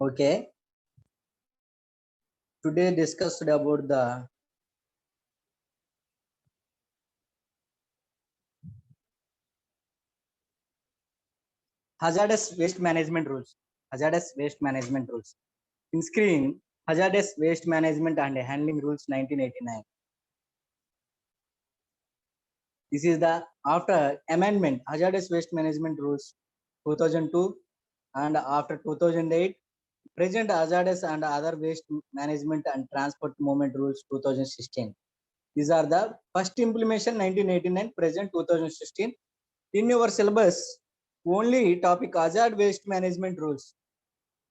Okay. Today discussed about the hazardous waste management rules. Hazardous waste management rules. In screen, hazardous waste management and handling rules 1989. This is the after amendment hazardous waste management rules 2002 and after 2008 present hazardous and other waste management and transport movement rules 2016. These are the first implementation 1989, present 2016. In your syllabus, only topic hazard waste management rules,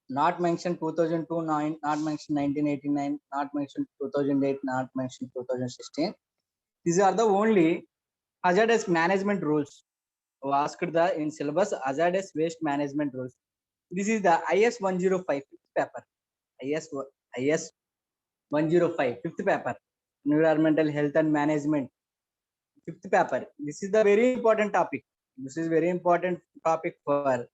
not mentioned 2002, not mentioned 1989, not mentioned 2008, not mentioned 2016. These are the only hazardous management rules. Asked the in syllabus hazardous waste management rules. This is the IS 105 fifth paper. IS 105 fifth paper. Environmental health and management fifth paper. This is the very important topic. This is very important topic for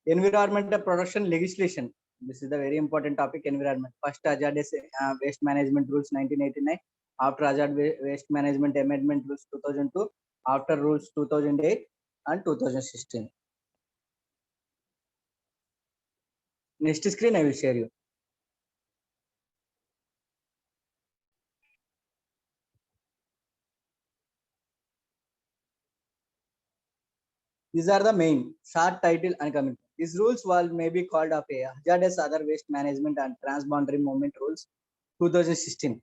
environmental production legislation. This is the very important topic, environment. First hazardous waste management rules 1989, after hazard waste management amendment rules 2002, after rules 2008 and 2016. Next screen I will share you. These are the main short title and commitment. These rules may be called of a hazardous other waste management and transboundary movement rules 2016.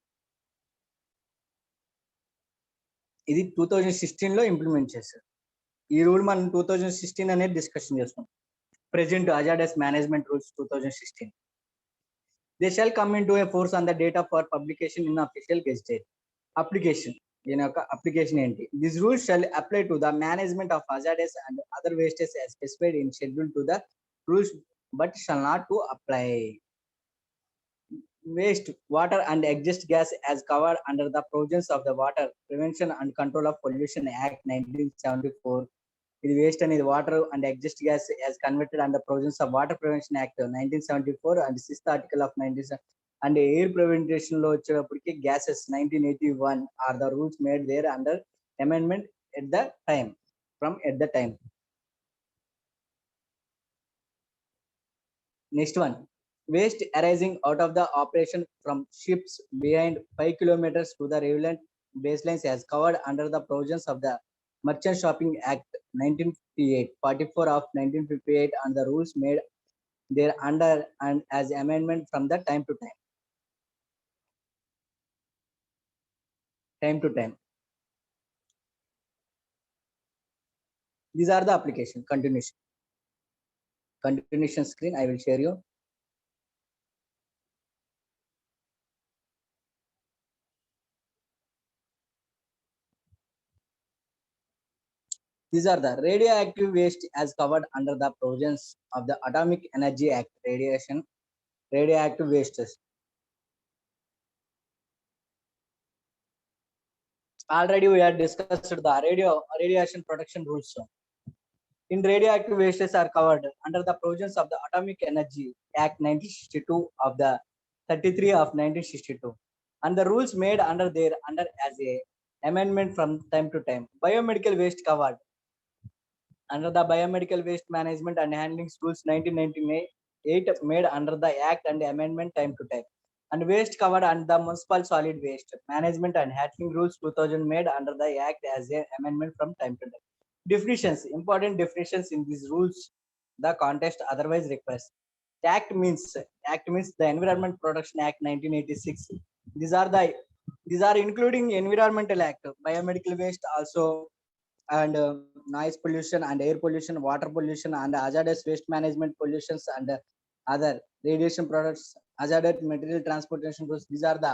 ఇది 2016 లో implement చేశారు. ఈ rule మనం 2016 అనేది discussion చేస్తాం. Present hazardous management rules 2016. They shall come into a force on the date of for publication in official gazette. Application. Application enti. These rules shall apply to the management of hazardous and other wastes as specified in schedule to the rules, but shall not to apply. Waste, water and exhaust gas as covered under the provisions of the Water Prevention and Control of Pollution Act 1974. ఇది waste అనేది water and exist gas as converted under provisions of water prevention act 1974 and 6th article of 19 and air prevention లో వచ్చేటప్పటికి gases 1981 are the rules made there under amendment at the time. Next one, waste arising out of the operation from ships behind 5 kilometers to the relevant baselines as covered under the provisions of the Merchant Shipping Act 1958, 44 of 1958 and the rules made there under and as amendment from the time to time. These are the application. Continuation screen I will share you. These are the radioactive waste as covered under the provisions of the Atomic Energy Act. Radioactive wastes. Already we have discussed the radiation protection rules. In radioactive wastes are covered under the provisions of the Atomic Energy Act 1962 of the 33 of 1962 and the rules made under as a amendment from time to time. Biomedical waste covered under the Biomedical Waste Management and Handling Rules 1998 made under the Act and amendment time to time. And waste covered under the Municipal Solid Waste Management and Handling Rules 2000 made under the Act as an amendment from time to time. Definitions, important definitions in these rules, the context otherwise requires. Act means the Environment Protection Act 1986. These are including Environmental Act, biomedical waste also, and noise pollution and air pollution, water pollution and hazardous waste management pollutions and other radiation products, hazardous material transportation rules. These are the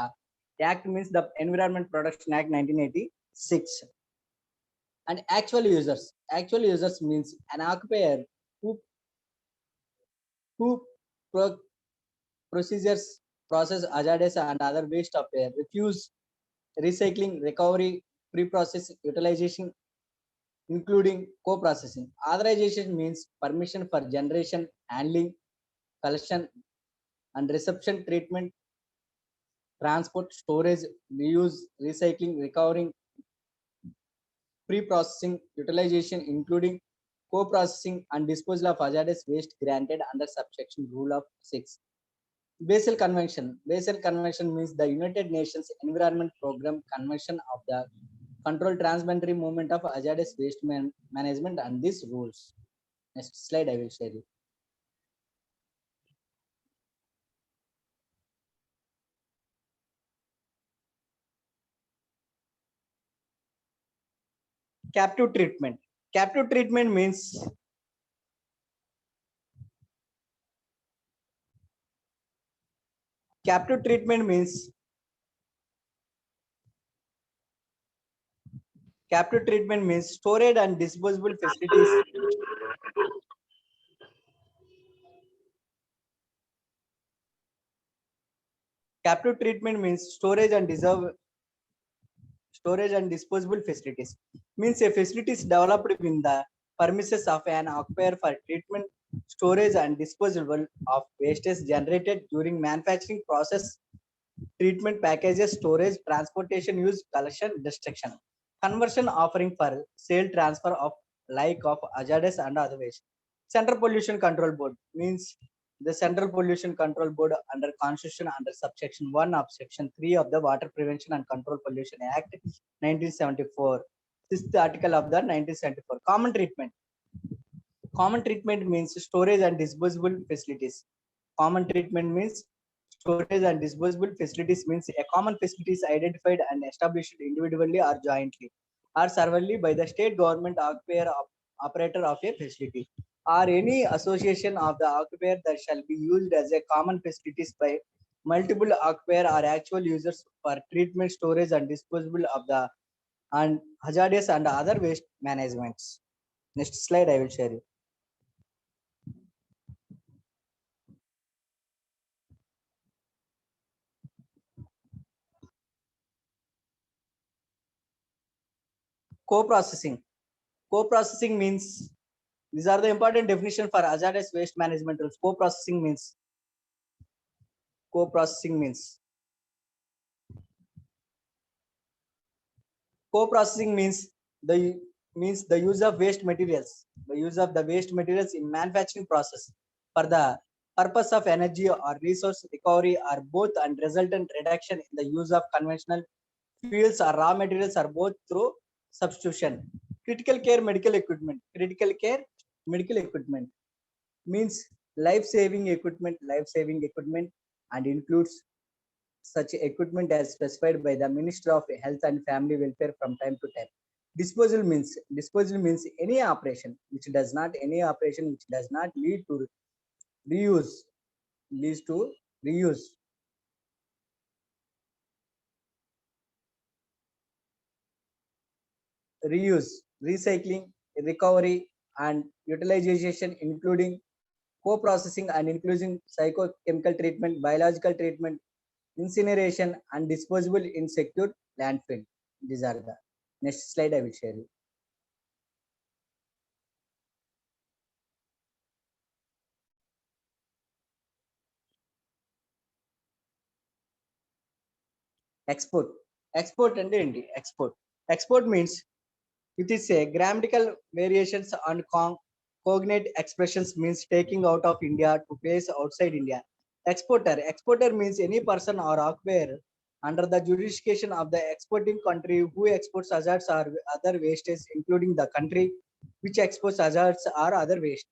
act means the Environment Protection Act 1986. And actual users means an occupier who procedures process hazardous and other waste of air, refuse, recycling, recovery, pre-process, utilization, including co-processing. Authorization means permission for generation, handling, collection and reception, treatment, transport, storage, reuse, recycling, recovering, pre-processing, utilization, including co-processing and disposal of hazardous waste granted under subsection rule of 6. Basel Convention. Basel Convention means the United Nations Environment Program Convention of the control transboundary movement of hazardous waste management and these rules. Next slide I will share you. Captive treatment. Captive treatment means captive treatment means captive treatment means storage and disposable facilities. Captive treatment means storage and disposable facilities. Means a facility is developed within the premises of an occupier for treatment, storage and disposal of wastes generated during manufacturing process, treatment packages, storage, transportation, use, collection, destruction. Conversion offering for sale transfer of like of hazardous and other waste. Central Pollution Control Board means the Central Pollution Control Board under Constitution under subsection 1 of section 3 of the Water Prevention and Control Pollution Act 1974. Sixth article of the 1974. Common treatment. Common treatment means storage and disposable facilities. Common treatment means storage and disposable facilities means a common facility is identified and established individually or jointly or severally by the state government occupier operator of a facility or any association of the occupier that shall be used as a common facilities by multiple occupier or actual users for treatment, storage and disposal of the and hazardous and other waste managements. Next slide I will share you. Co-processing. Co-processing means these are the important definition for hazardous waste management rules. Co-processing means co-processing means the use of waste materials, the use of the waste materials in manufacturing process for the purpose of energy or resource recovery or both and resultant reduction in the use of conventional fuels or raw materials or both through substitution. Critical care medical equipment. Critical care medical equipment means life-saving equipment and includes such equipment as specified by the Minister of Health and Family Welfare from time to time. Disposal means any operation which does not lead to reuse, leads to reuse. Reuse, recycling, recovery, and utilization, including co-processing and including psychochemical treatment, biological treatment, incineration, and disposable in secure landfill. These are the next slide I will share you. Export. Export and export. Export means it is a grammatical variations and cognate expressions means taking out of India to place outside India. Exporter. Exporter means any person or occupier under the jurisdiction of the exporting country who exports hazards or other wastes, including the country which exports hazards or other waste.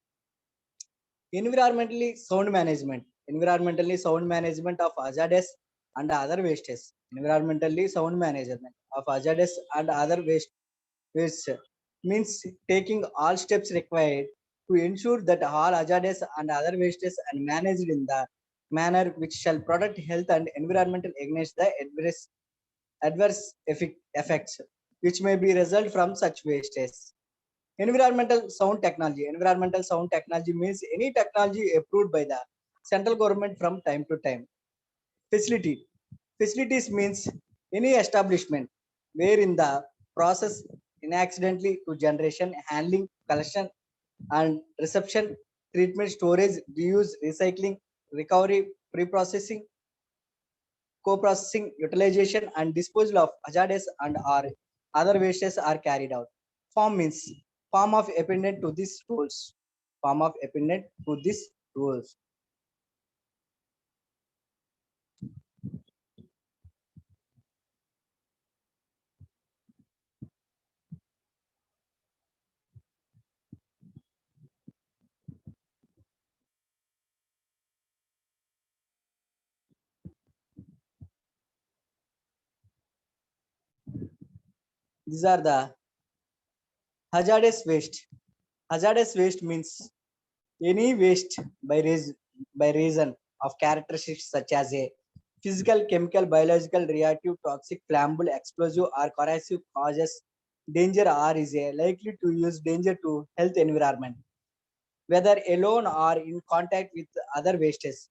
Environmentally sound management. Environmentally sound management of hazardous and other wastes. Environmentally sound management of hazardous and other waste means taking all steps required to ensure that all hazardous and other wastes are managed in the manner which shall protect health and environmental against the adverse effects which may be result from such wastes. Environmental sound technology. Environmental sound technology means any technology approved by the central government from time to time. Facility. Facilities means any establishment where in the process in accidentally to generation, handling, collection, and reception, treatment, storage, reuse, recycling, recovery, pre-processing, co-processing, utilization, and disposal of hazardous and or other wastes are carried out. Form means form of appendant to these rules. Form of appendant to these rules. These are the hazardous waste. Hazardous waste means any waste by reason of characteristics such as a physical, chemical, biological, reactive, toxic, flammable, explosive, or corrosive causes danger or is a likely to use danger to health environment, whether alone or in contact with other wastes,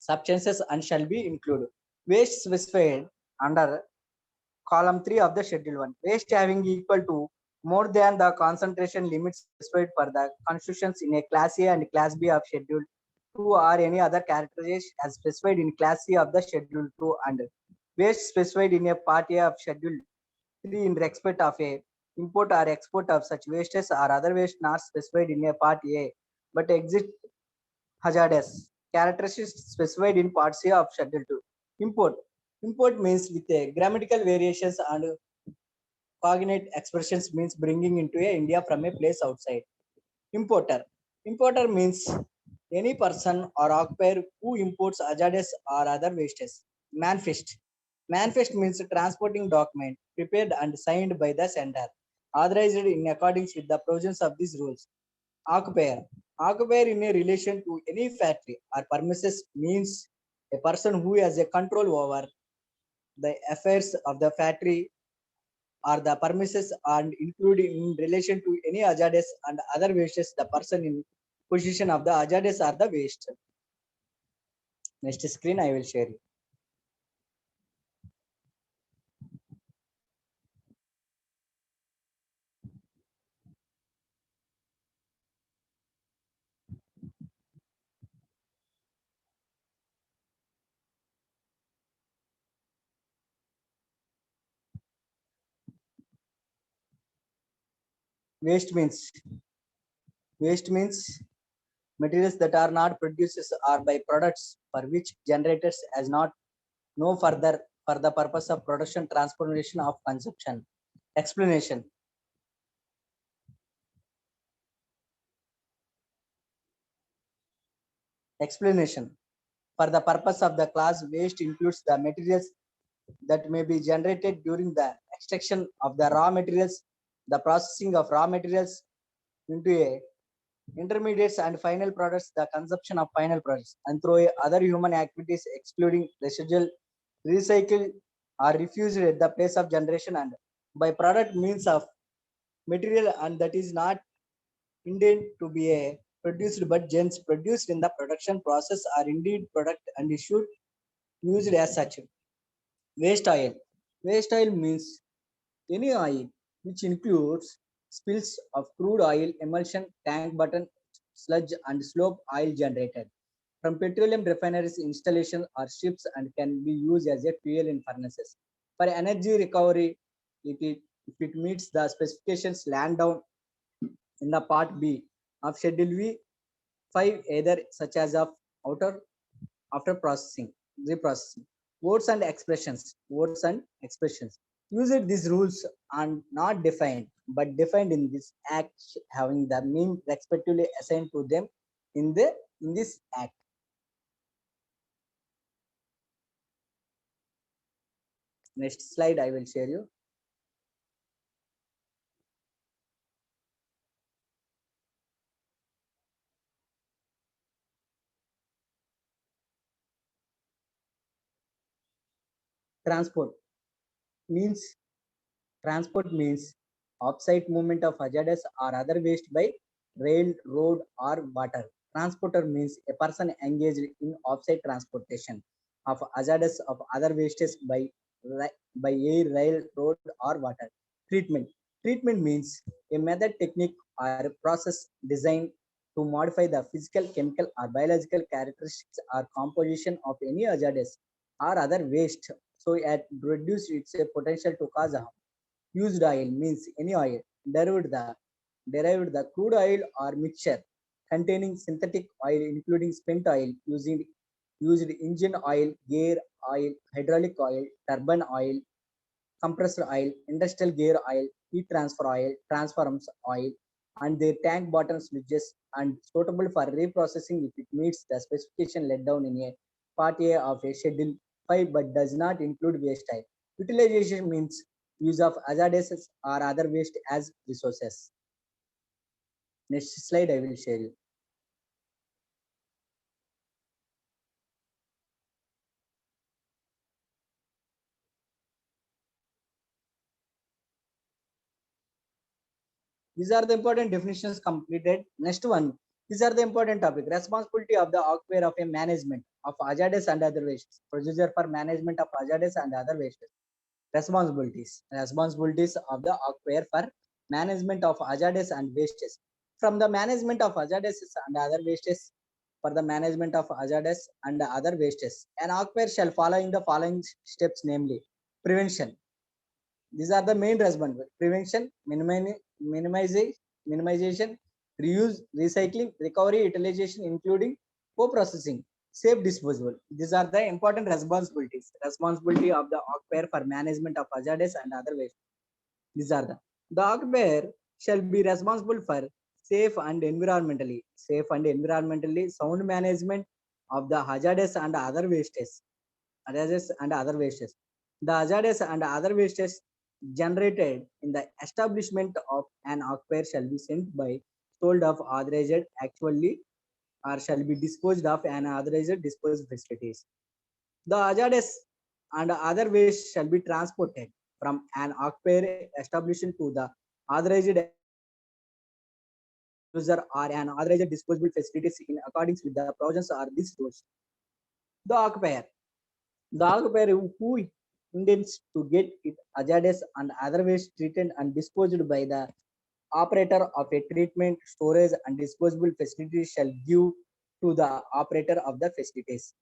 substances and shall be included. Waste specified under column 3 of the schedule 1. Waste having equal to more than the concentration limits specified for the constitutions in a class A and class B of schedule 2 or any other characterization as specified in class C of the schedule 2 and waste specified in a part A of schedule 3 in respect of a import or export of such wastes or other waste not specified in a part A but exist hazardous characteristics specified in part C of schedule 2. Import. Import means with a grammatical variations and cognate expressions means bringing into a India from a place outside. Importer. Importer means any person or occupier who imports hazardous or other wastes. Manifest. Manifest means transporting document prepared and signed by the sender, authorized in accordance with the provisions of these rules. Occupier. Occupier in a relation to any factory or premises means a person who has a control over the affairs of the factory or the premises and including in relation to any hazardous and other wastes the person in position of the hazardous or the waste. Next screen I will share you. Waste means waste means materials that are not produced or by products for which generators has not no further for the purpose of production, transportation of consumption. Explanation. Explanation. For the purpose of the class, waste includes the materials that may be generated during the extraction of the raw materials, the processing of raw materials into a intermediates and final products, the consumption of final products, and through other human activities excluding residual, recycled, or refused at the place of generation and by product means of material and that is not intended to be a produced but gens produced in the production process are indeed product and issued used as such. Waste oil. Waste oil means any oil which includes spills of crude oil, emulsion, tank button, sludge, and slope oil generated from petroleum refineries installation or ships and can be used as a fuel in furnaces. For energy recovery, if it meets the specifications land down in the part B of Schedule V 5 either such as of outer after processing, reprocessing. Words and expressions. Words and expressions. Used these rules are not defined, but defined in this act having the mean respectively assigned to them in this act. Next slide I will share you. Transport means transport means offsite movement of hazardous or other waste by rail, road, or water. Transporter means a person engaged in offsite transportation of hazardous of other wastes by air, rail, road, or water. Treatment. Treatment means a method, technique, or process design to modify the physical, chemical, or biological characteristics or composition of any hazardous or other waste so as to reduce its potential to cause harm. Used oil means any oil derived the crude oil or mixture containing synthetic oil including spent oil used engine oil, gear oil, hydraulic oil, turbine oil, compressor oil, industrial gear oil, heat transfer oil, transformers oil, and their tank bottom switches and suitable for reprocessing if it meets the specification laid down in a part A of a schedule 5 but does not include waste oil. Utilization means use of hazardous or other waste as resources. Next slide I will share you. These are the important definitions completed. Next one. These are the important topic. Responsibility of the occupier of a management of hazardous and other wastes. Procedure for management of hazardous and other wastes. Responsibilities. Responsibilities of the occupier for management of hazardous and wastes. From the management of hazardous and other wastes, for the management of hazardous and other wastes, an occupier shall follow in the following steps, namely prevention. These are the main responsibilities: prevention, minimization, reuse, recycling, recovery, utilization, including co-processing, safe disposal. These are the important responsibilities. Responsibility of the occupier for management of hazardous and other waste. These are the occupier shall be responsible for safe and environmentally sound management of the hazardous and other wastes. Hazardous and other wastes. The hazardous and other wastes generated in the establishment of an occupier shall be sent by sold of authorized actually or shall be disposed of an authorized disposal facilities. The hazardous and other waste shall be transported from an occupier establishment to the authorized user or an authorized disposable facilities in accordance with the provisions of these rules. The occupier. The occupier who intends to get it hazardous and other waste treated and disposed by the operator of a treatment, storage, and disposable facility shall give to the operator of the facilities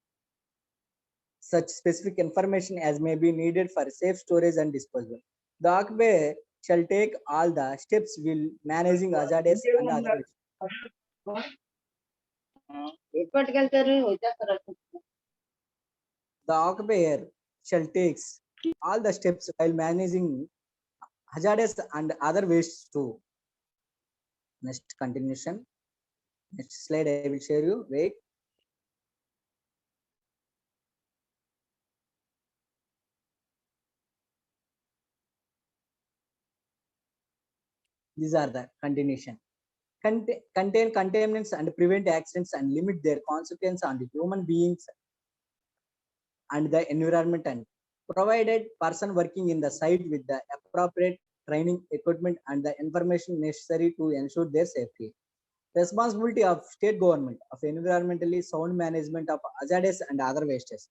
such specific information as may be needed for safe storage and disposal. The occupier shall take all the steps will managing hazardous and other waste. The occupier shall take all the steps while managing hazardous and other wastes too. Next continuation. Next slide I will share you. Wait. These are the continuation. Contain contaminants and prevent accidents and limit their consequence on the human beings and the environment, and provided person working in the site with the appropriate training, equipment, and the information necessary to ensure their safety. Responsibility of state government of environmentally sound management of hazardous and other wastes.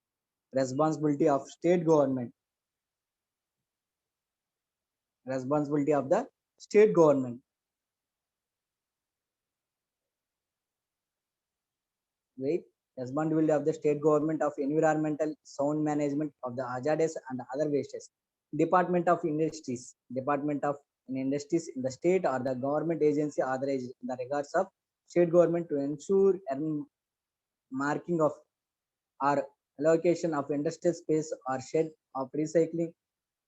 Responsibility of state government. Responsibility of the state government. Wait. Responsibility of the state government of environmental sound management of the hazardous and other wastes. Department of Industries. Department of Industries in the state or the government agency authorized in the regards of state government to ensure marking of or allocation of industrial space or shed of recycling,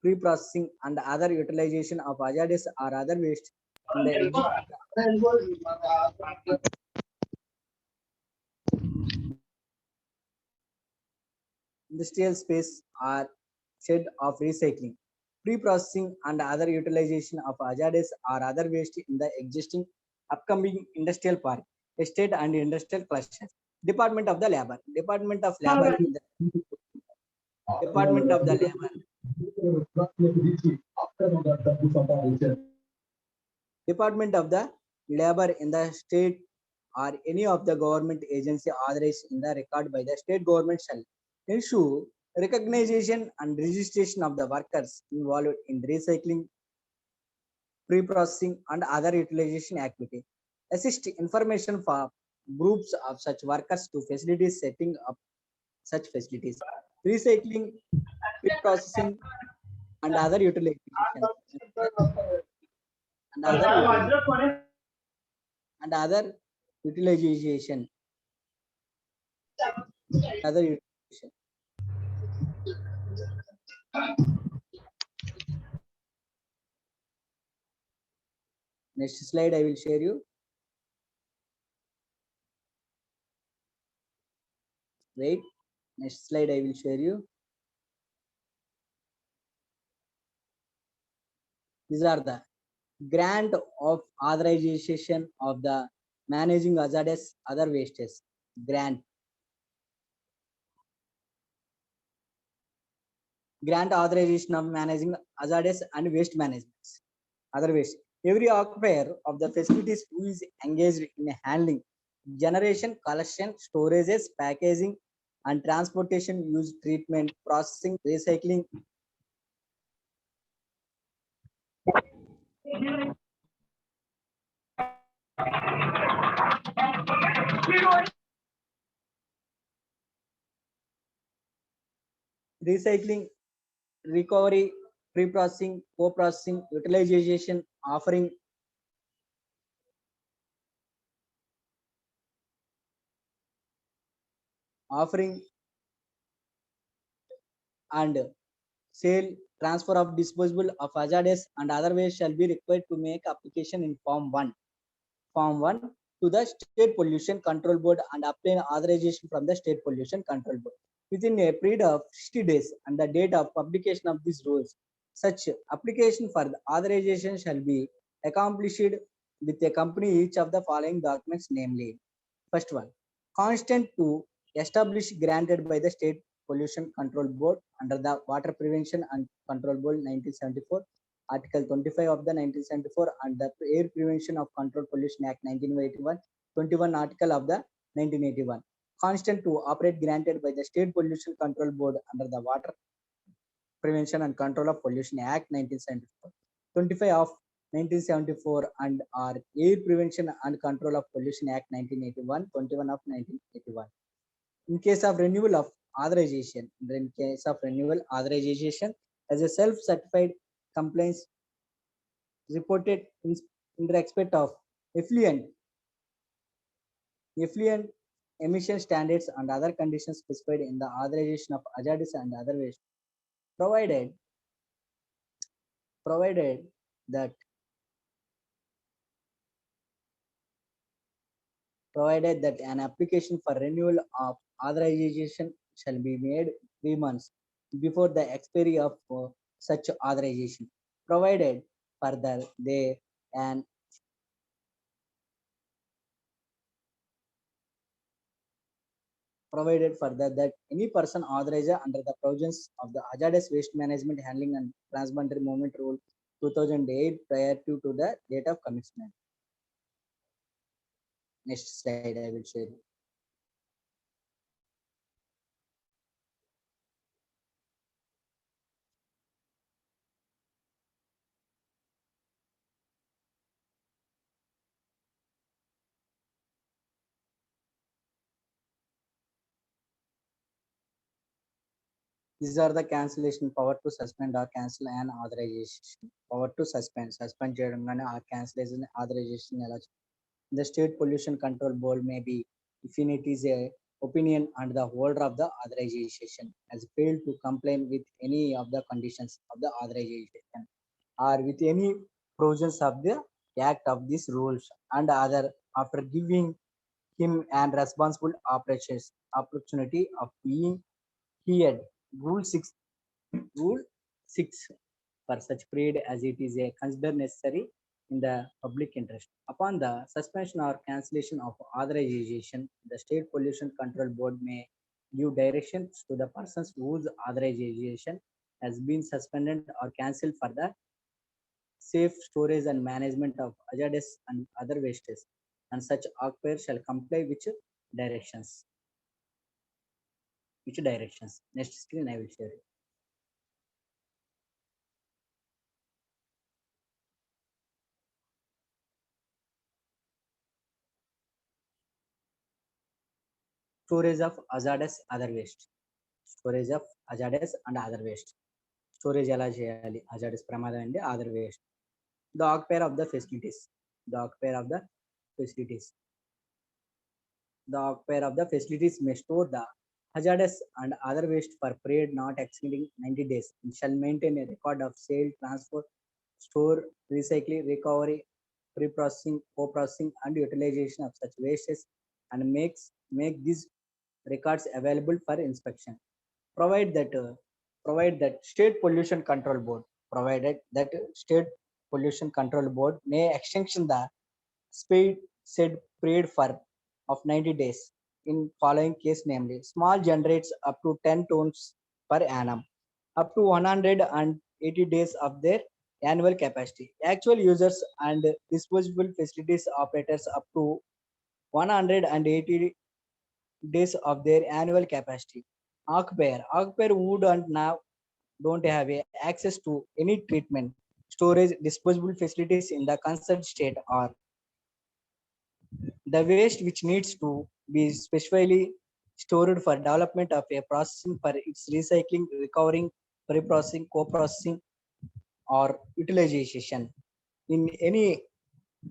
pre-processing, and other utilization of hazardous or other waste in the industrial space or shed of recycling, pre-processing, and other utilization of hazardous or other waste in the existing upcoming industrial park, estate, and industrial clusters. Department of the Labor. Department of Labor in the Department of the Labor. Department of the Labor in the state or any of the government agency authorized in the record by the state government shall ensure recognition and registration of the workers involved in recycling, pre-processing, and other utilization activity. assist information for groups of such workers to facilities setting up such facilities, recycling, pre-processing, and other utilization, and other utilization, and other utilization, other utilization. Next slide I will share you. Wait. Next slide I will share you. These are the grant of authorization of the managing hazardous other wastes. Grant authorization of managing hazardous and waste management. Other waste. Every occupier of the facilities who is engaged in handling, generation, collection, storages, packaging, and transportation, use, treatment, processing, recycling, recycling, recovery, pre-processing, co-processing, utilization, offering and sale, transfer of disposable of hazardous and other waste shall be required to make application in Form 1 to the State Pollution Control Board and obtain authorization from the State Pollution Control Board within a period of 60 days and the date of publication of these rules. Such application for the authorization shall be accomplished with a company each of the following documents, namely: first one, constant to establish granted by the State Pollution Control Board under the Water Prevention and Control Board 1974, Article 25 of the 1974, and the Air Prevention of Control Pollution Act 1981, 21 Article of the 1981. Constant to operate granted by the State Pollution Control Board under the Water Prevention and Control of Pollution Act 1974, 25 of 1974, and our Air Prevention and Control of Pollution Act 1981, 21 of 1981. In case of renewal of authorization, as a self-certified compliance reported in respect of effluent emission standards and other conditions specified in the authorization of hazardous and other waste, provided that an application for renewal of authorization shall be made 3 months before the expiry of such authorization, provided further they an provided further that any person authorized under the provisions of the Hazardous Waste Management Handling and Transboundary Movement Rule 2008 prior to the date of commencement. Next slide I will share. These are the cancellation: power to suspend or cancel an authorization. Power to suspend చేయడం or cancellation authorization. The State Pollution Control Board may be, if it is a opinion and the holder of the authorization has failed to comply with any of the conditions of the authorization or with any provisions of the act of these rules and other, after giving him an responsible opportunity of being heard. Rule 6 Rule 6 for such period as it is a considered necessary in the public interest. Upon the suspension or cancellation of authorization, the State Pollution Control Board may give directions to the persons whose authorization has been suspended or cancelled for the safe storage and management of hazardous and other wastes, and such occupier shall comply with directions. Next screen I will share. Storage of hazardous other waste. Storage of hazardous and other waste. Storage ఎలా చేయాలి hazardous ప్రమాదం అండి other waste. The occupier of the facilities. The occupier of the facilities. The occupier of the facilities may store the hazardous and other waste for a period not exceeding 90 days and shall maintain a record of sale, transfer, store, recycling, recovery, pre-processing, co-processing, and utilization of such wastes and make these records available for inspection. Provide that State Pollution Control Board provided that State Pollution Control Board may extension the said period for of 90 days in following case, namely small generates up to 10 tons per annum up to 180 days of their annual capacity. Actual users and disposable facilities operators up to 180 days of their annual capacity. Occupier would and now don't have access to any treatment, storage, disposable facilities in the concerned state or the waste which needs to be specially stored for development of a processing for its recycling, recovering, pre-processing, co-processing, or utilization. In any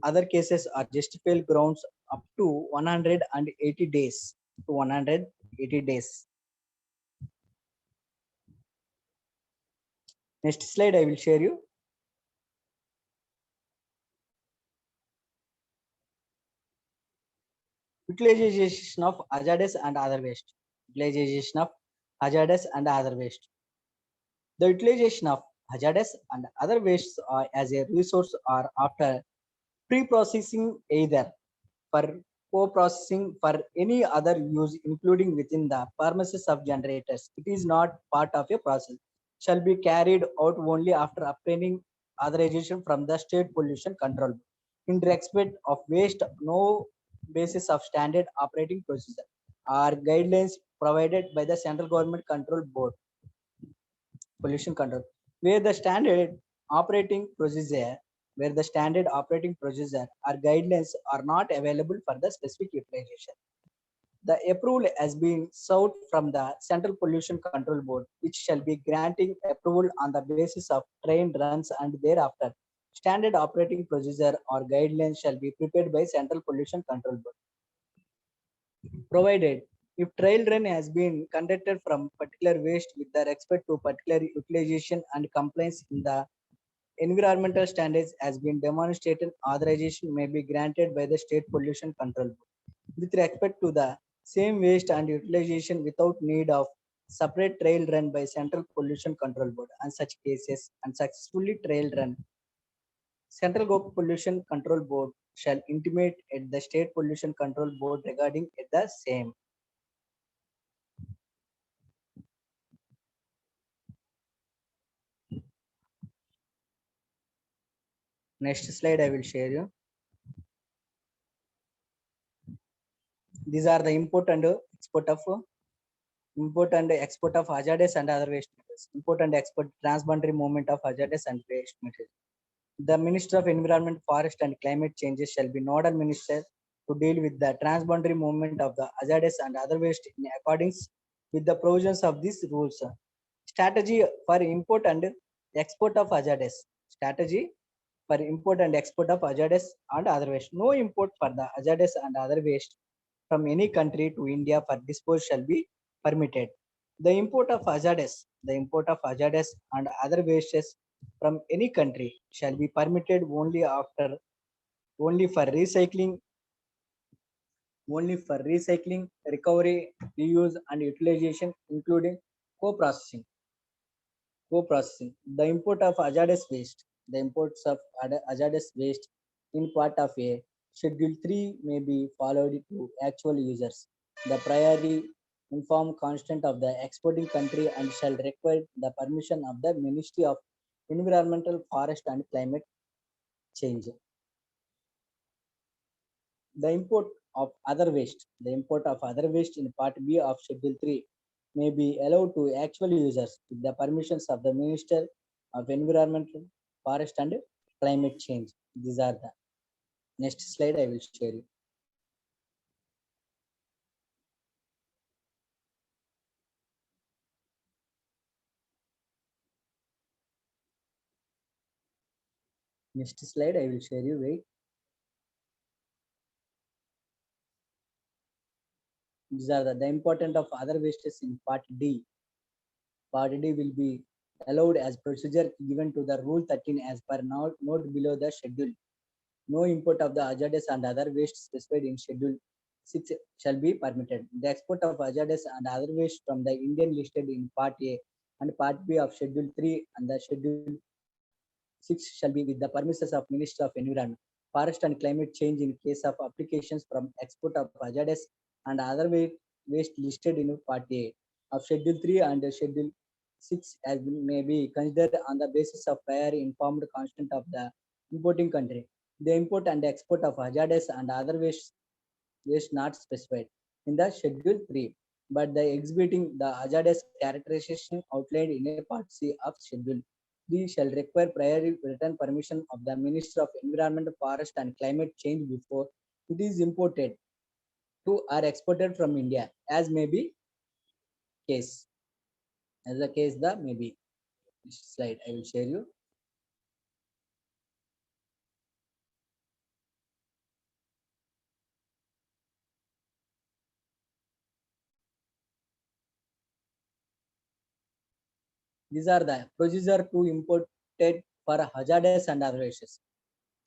other cases are justifiable grounds up to 180 days. To 180 days. Next slide I will share you. Utilization of hazardous and other waste. Utilization of hazardous and other waste. The utilization of hazardous and other wastes as a resource are after pre-processing either for co-processing for any other use including within the premises of generators. It is not part of a process. Shall be carried out only after obtaining authorization from the State Pollution Control Board. In respect of waste, no basis of standard operating procedure or guidelines provided by the Central Government Control Board, Pollution Control, where the standard operating procedure or guidelines are not available for the specific utilization. The approval has been sought from the Central Pollution Control Board, which shall be granting approval on the basis of train runs and thereafter standard operating procedure or guidelines shall be prepared by Central Pollution Control Board. Provided if trail run has been conducted from particular waste with the respect to particular utilization and compliance in the environmental standards has been demonstrated, authorization may be granted by the State Pollution Control Board with respect to the same waste and utilization without need of separate trail run by Central Pollution Control Board. And such cases and successfully trail run, Central Pollution Control Board shall intimate at the State Pollution Control Board regarding at the same. Next slide I will share you. These are the import and export of hazardous and other waste materials. Import and export transboundary movement of hazardous and waste materials. The Minister of Environment, Forest and Climate Changes shall be nodal minister to deal with the transboundary movement of the hazardous and other waste in accordance with the provisions of these rules. Strategy for import and export of hazardous. Strategy for import and export of hazardous and other waste. No import for the hazardous and other waste from any country to India for disposal shall be permitted. The import of hazardous and other wastes from any country shall be permitted only for recycling, recovery, reuse, and utilization, including co-processing. The import of hazardous waste. The imports of hazardous waste in part of a Schedule 3 may be followed to actual users. The priority inform constant of the exporting country and shall require the permission of the Ministry of Environmental, Forest and Climate Change. The import of other waste. The import of other waste in Part B of Schedule 3 may be allowed to actual users with the permissions of the Minister of Environmental, Forest and Climate Change. These are the next slide I will share you. Next slide, I will share you. Wait. These are the important of other wastes in Part D. Part D will be allowed as procedure given to the Rule 13 as per note below the schedule. No import of the hazardous and other waste specified in Schedule 6 shall be permitted. The export of hazardous and other waste from the Indian listed in Part A and Part B of Schedule 3 and the Schedule 6 shall be with the permissions of Minister of Environment, Forest and Climate Change in case of applications from export of hazardous and other waste listed in Part A of Schedule 3 and Schedule 6 as may be considered on the basis of prior informed consent of the importing country. The import and export of hazardous and other waste not specified in the Schedule 3, but the exhibiting the hazardous characterization outlined in a Part C of Schedule 3 shall require prior written permission of the Minister of Environment, Forest and Climate Change before it is imported to or exported from India, as may be case. As the case, the may be. Next slide, I will share you. These are the procedure to import it for hazardous and other wastes.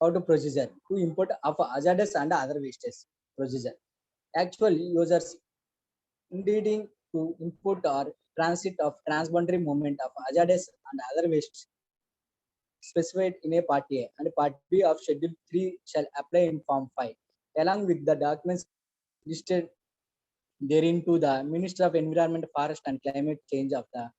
How to procedure to import of hazardous and other wastes. Procedure. Actually, users needing to import or transit of transboundary movement of hazardous and other wastes specified in a Part A and Part B of Schedule 3 shall apply in Form 5, along with the documents listed therein to the Minister of Environment, Forest and Climate Change of the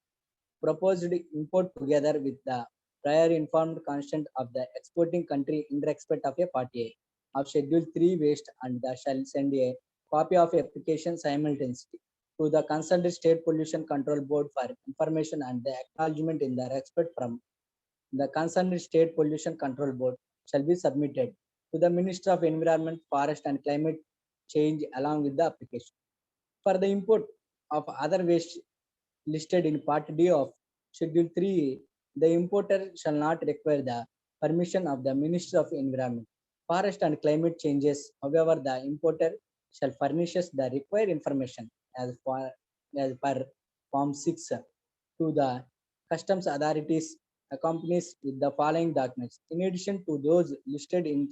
proposed import together with the prior informed consent of the exporting country in respect of a Part A of Schedule 3 waste and the shall send a copy of application simultaneously to the concerned State Pollution Control Board for information and the acknowledgement in the respect from the concerned State Pollution Control Board shall be submitted to the Minister of Environment, Forest and Climate Change along with the application. For the import of other waste listed in Part D of Schedule 3, the importer shall not require the permission of the Minister of Environment, Forest and Climate Changes. However, the importer shall furnish the required information as per Form 6 to the customs authorities accompanies with the following documents. In addition to those listed in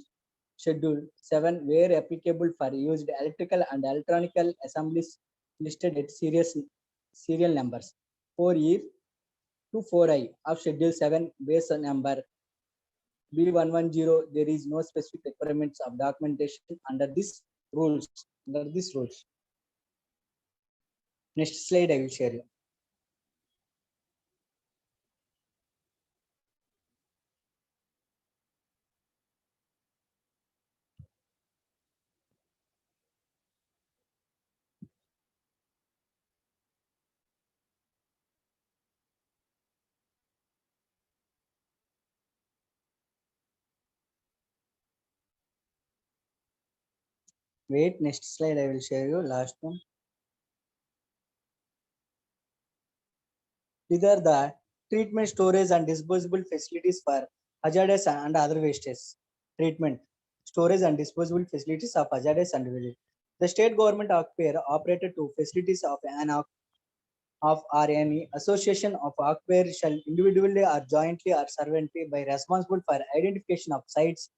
Schedule 7, where applicable for used electrical and electronic assemblies listed at serial numbers 4E to 4I of Schedule 7 base number B110, there is no specific requirements of documentation under this rules. Next slide, I will share you. Wait, next slide, I will share you. Last one. These are the treatment, storage, and disposable facilities for hazardous and other wastes. Treatment, storage, and disposable facilities of hazardous and waste. The state government operated to facilities of an of or any association of occupier shall individually or jointly or servantly be responsible for identification of sites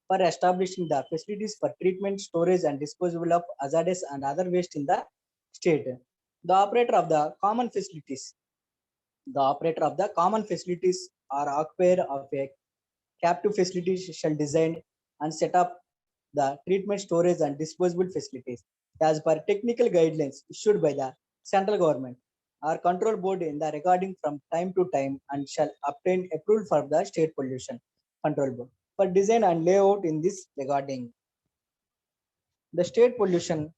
for establishing the facilities for treatment, storage, and disposal of hazardous and other waste in the state. The operator of the common facilities. The operator of the common facilities or occupier of a captive facility shall design and set up the treatment, storage, and disposable facilities as per technical guidelines issued by the central government or control board in the regarding from time to time and shall obtain approval from the state pollution control board for design and layout in this regarding. The state pollution